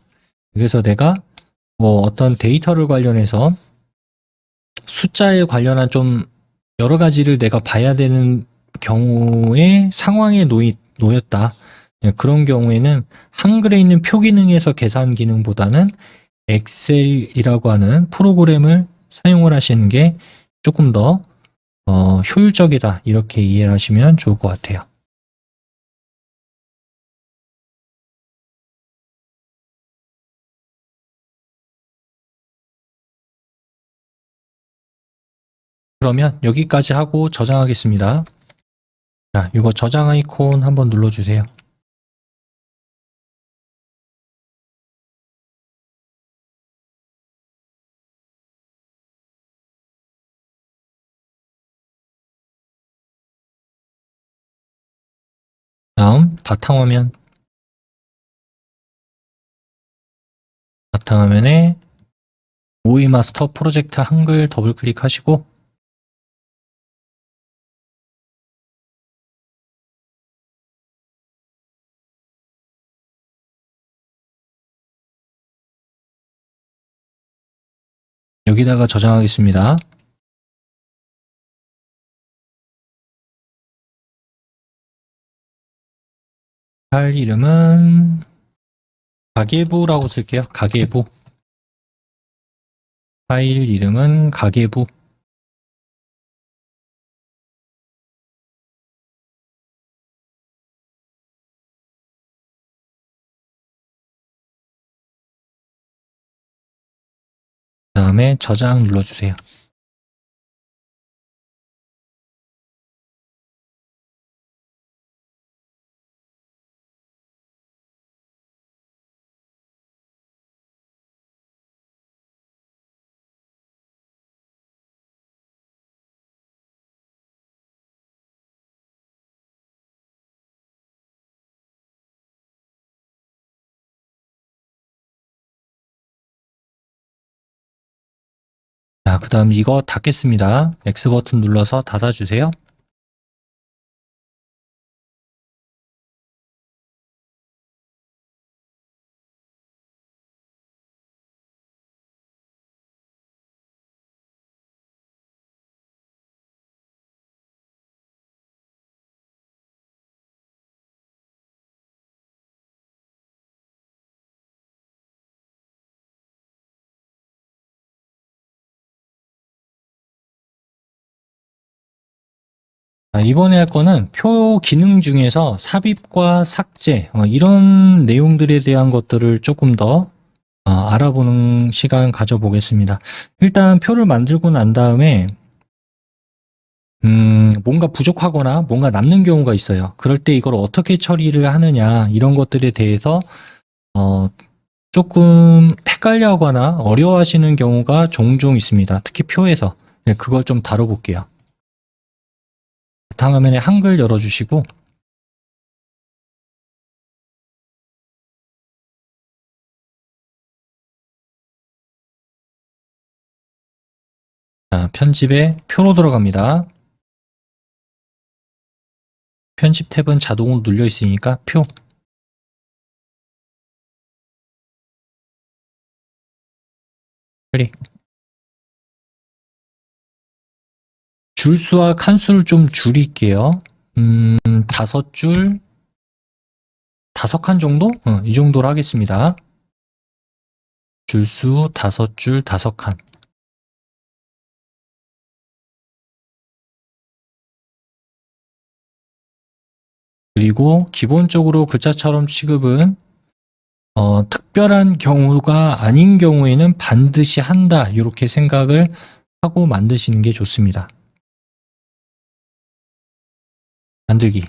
Speaker 1: 그래서 내가 뭐 어떤 데이터를 관련해서 숫자에 관련한 좀 여러 가지를 내가 봐야 되는 경우에 상황에 놓였다. 예, 그런 경우에는 한글에 있는 표 기능에서 계산 기능보다는 엑셀이라고 하는 프로그램을 사용을 하시는 게 조금 더 효율적이다. 이렇게 이해를 하시면 좋을 것 같아요. 그러면 여기까지 하고 저장하겠습니다. 자, 이거 저장 아이콘 한번 눌러주세요. 다음 바탕화면에 오이 마스터 프로젝트 한글 더블 클릭하시고 여기다가 저장하겠습니다. 파일 이름은 가계부라고 쓸게요. 가계부. 파일 이름은 가계부. 그 다음에 저장 눌러주세요. 자, 그 다음 이거 닫겠습니다. X 버튼 눌러서 닫아주세요. 자, 이번에 할 거는 표 기능 중에서 삽입과 삭제 이런 내용들에 대한 것들을 조금 더 알아보는 시간 가져보겠습니다. 일단 표를 만들고 난 다음에 뭔가 부족하거나 뭔가 남는 경우가 있어요. 그럴 때 이걸 어떻게 처리를 하느냐 이런 것들에 대해서 어, 조금 헷갈려하거나 어려워하시는 경우가 종종 있습니다. 특히 표에서. 네, 그걸 좀 다뤄볼게요. 바탕화면에 한글 열어주시고 자, 편집에 표로 들어갑니다. 편집 탭은 자동으로 눌려 있으니까 표. 클릭. 줄수와 칸수를 좀 줄일게요. 5줄, 5칸 정도? 이 정도로 하겠습니다. 줄수 5줄, 5칸. 그리고 기본적으로 글자처럼 취급은 특별한 경우가 아닌 경우에는 반드시 한다. 이렇게 생각을 하고 만드시는 게 좋습니다. 만들기.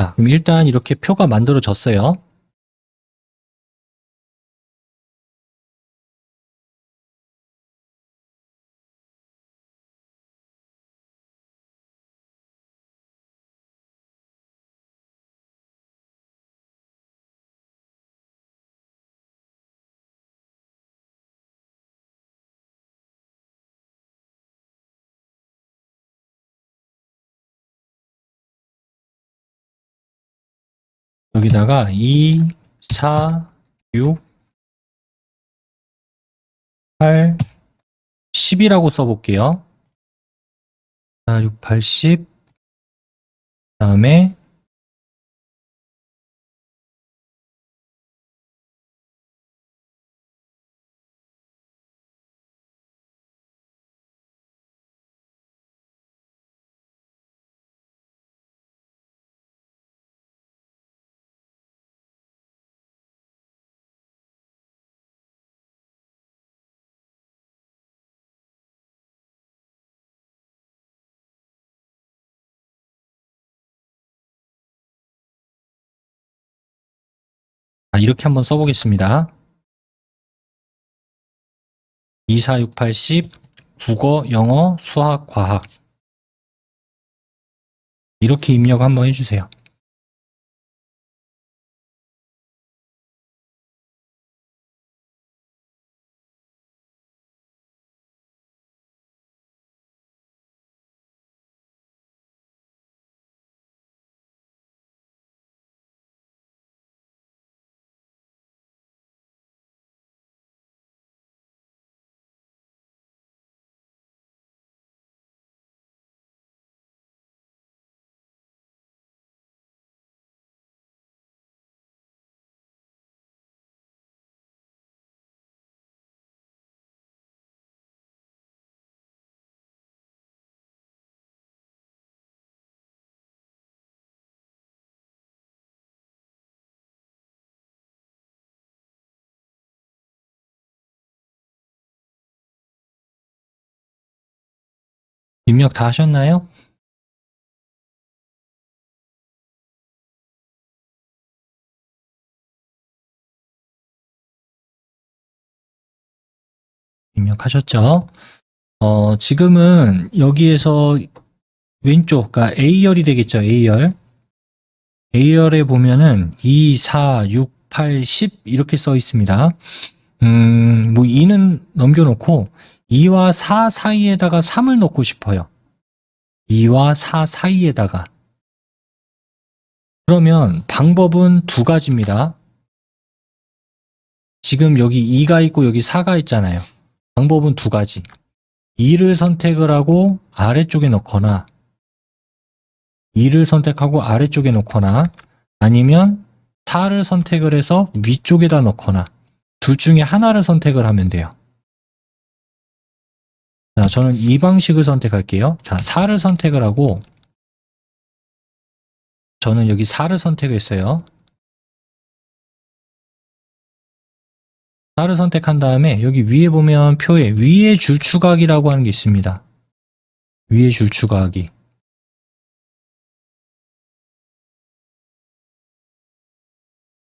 Speaker 1: 자, 그럼 일단 이렇게 표가 만들어졌어요. 여기다가 2, 4, 6, 8, 10이라고 써볼게요. 4, 6, 8, 10. 다음에 이렇게 한번 써보겠습니다. 2, 4, 6, 8, 10, 국어, 영어, 수학, 과학. 이렇게 입력 한번 해주세요. 입력 다 하셨나요? 입력하셨죠? 지금은 여기에서 왼쪽, 그러니까 A열이 되겠죠, A열. A열에 보면은 2, 4, 6, 8, 10 이렇게 써 있습니다. 뭐 2는 넘겨놓고 2와 4 사이에다가 3을 넣고 싶어요. 2와 4 사이에다가. 그러면 방법은 두 가지입니다. 지금 여기 2가 있고 여기 4가 있잖아요. 방법은 두 가지. 2를 선택을 하고 아래쪽에 넣거나 2를 선택하고 아래쪽에 놓거나 아니면 4를 선택을 해서 위쪽에다 넣거나 둘 중에 하나를 선택을 하면 돼요. 자, 저는 이 방식을 선택할게요. 자, 4를 선택을 하고 저는 여기 4를 선택했어요. 4를 선택한 다음에 여기 위에 보면 표에 위에 줄추가기라고 하는 게 있습니다. 위에 줄추가기.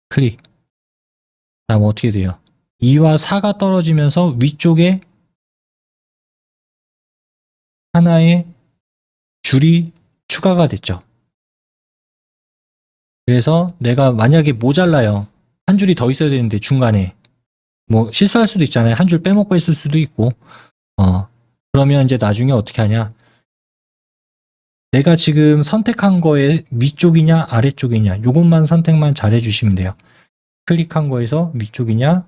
Speaker 1: 클릭. 다음 어떻게 돼요? 2와 4가 떨어지면서 위쪽에 하나의 줄이 추가가 됐죠. 그래서 내가 만약에 모자라요. 한 줄이 더 있어야 되는데 중간에 뭐 실수할 수도 있잖아요. 한 줄 빼먹고 있을 수도 있고. 그러면 이제 나중에 어떻게 하냐? 내가 지금 선택한 거에 위쪽이냐 아래쪽이냐 요것만 선택만 잘 해주시면 돼요. 클릭한 거에서 위쪽이냐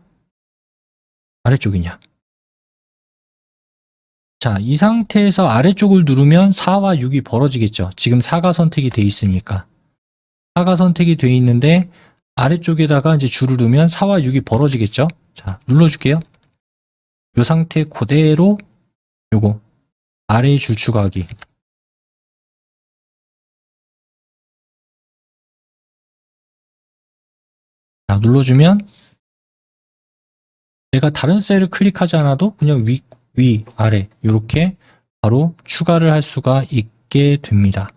Speaker 1: 아래쪽이냐. 자, 이 상태에서 아래쪽을 누르면 4와 6이 벌어지겠죠. 지금 4가 선택이 돼 있으니까. 4가 선택이 돼 있는데 아래쪽에다가 이제 줄을 두면 4와 6이 벌어지겠죠. 자, 눌러줄게요. 이 상태 그대로 요거 아래 줄 추가하기. 자, 눌러주면 내가 다른 셀을 클릭하지 않아도 그냥 위, 아래 이렇게 바로 추가를 할 수가 있게 됩니다.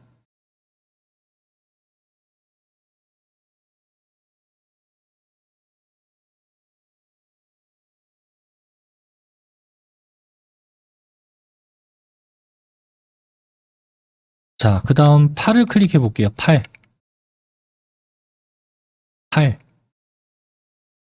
Speaker 1: 자, 그 다음 8을 클릭해 볼게요. 8.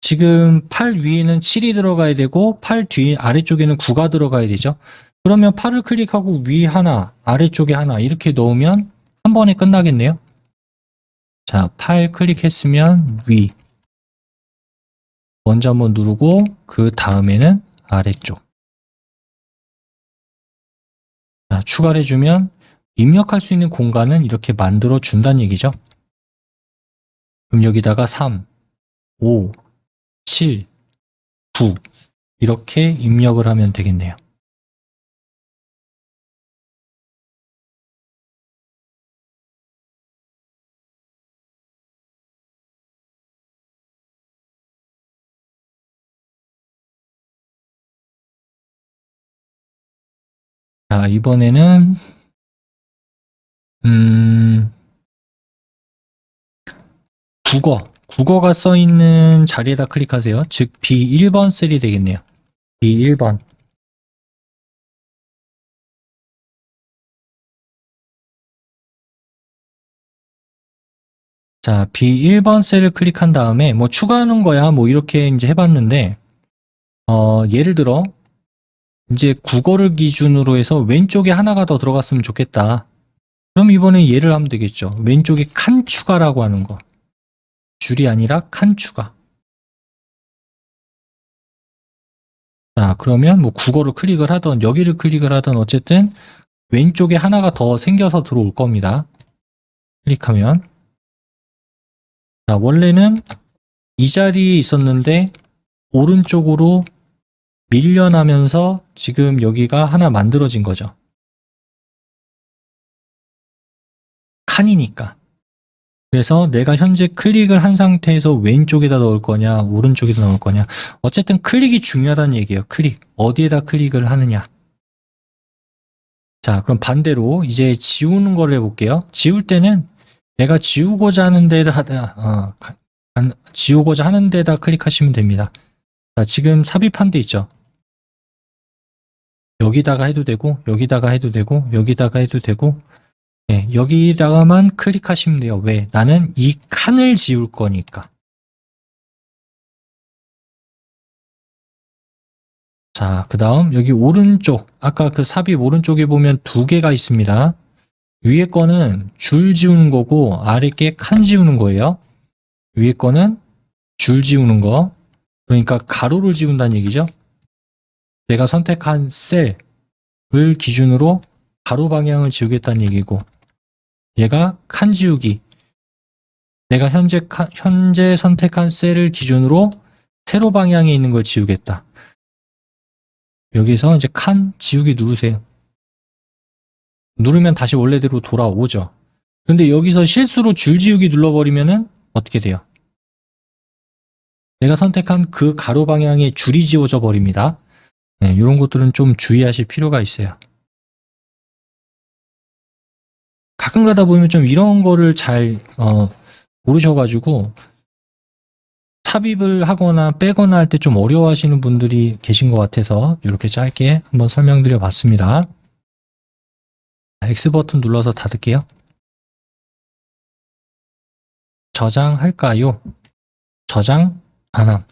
Speaker 1: 지금 8 위에는 7이 들어가야 되고 8 뒤 아래쪽에는 9가 들어가야 되죠. 그러면 8을 클릭하고 위 하나, 아래쪽에 하나 이렇게 넣으면 한 번에 끝나겠네요. 자, 8 클릭했으면 위 먼저 한번 누르고 그 다음에는 아래쪽. 자, 추가를 해주면 입력할 수 있는 공간은 이렇게 만들어 준다는 얘기죠. 그럼 여기다가 3, 5, 7, 9 이렇게 입력을 하면 되겠네요. 자, 이번에는 국어가 써 있는 자리에다 클릭하세요. 즉 B1번 셀이 되겠네요. B1번. 자, B1번 셀을 클릭한 다음에 뭐 추가하는 거야 뭐 이렇게 이제 해봤는데 예를 들어 이제 국어를 기준으로 해서 왼쪽에 하나가 더 들어갔으면 좋겠다. 그럼 이번에 예를 하면 되겠죠. 왼쪽에 칸 추가라고 하는 거. 줄이 아니라 칸 추가. 자, 그러면 뭐 국어를 클릭을 하던 여기를 클릭을 하던 어쨌든 왼쪽에 하나가 더 생겨서 들어올 겁니다. 클릭하면 자, 원래는 이 자리에 있었는데 오른쪽으로 밀려나면서 지금 여기가 하나 만들어진 거죠. 칸이니까. 그래서 내가 현재 클릭을 한 상태에서 왼쪽에다 넣을 거냐 오른쪽에다 넣을 거냐 어쨌든 클릭이 중요하다는 얘기예요. 클릭. 어디에다 클릭을 하느냐. 자, 그럼 반대로 이제 지우는 걸 해볼게요. 지울 때는 내가 지우고자 하는 데다 클릭하시면 됩니다. 자, 지금 삽입한 데 있죠. 여기다가 해도 되고 여기다가 해도 되고 여기다가 해도 되고 네, 여기다가만 클릭하시면 돼요. 왜? 나는 이 칸을 지울 거니까. 자, 그 다음 여기 오른쪽 아까 그 삽입 오른쪽에 보면 두 개가 있습니다. 위에 거는 줄 지우는 거고 아래 게 칸 지우는 거예요. 위에 거는 줄 지우는 거 그러니까 가로를 지운다는 얘기죠. 내가 선택한 셀을 기준으로 가로 방향을 지우겠다는 얘기고 얘가 칸 지우기 내가 현재 선택한 셀을 기준으로 세로 방향에 있는 걸 지우겠다. 여기서 이제 칸 지우기 누르세요. 누르면 다시 원래대로 돌아오죠. 근데 여기서 실수로 줄 지우기 눌러버리면은 어떻게 돼요? 내가 선택한 그 가로 방향의 줄이 지워져 버립니다. 네, 이런 것들은 좀 주의하실 필요가 있어요. 가끔 가다 보면 좀 이런 거를 잘 모르셔가지고 삽입을 하거나 빼거나 할 때 좀 어려워하시는 분들이 계신 것 같아서 이렇게 짧게 한번 설명드려 봤습니다. X 버튼 눌러서 닫을게요. 저장할까요? 저장 안 함.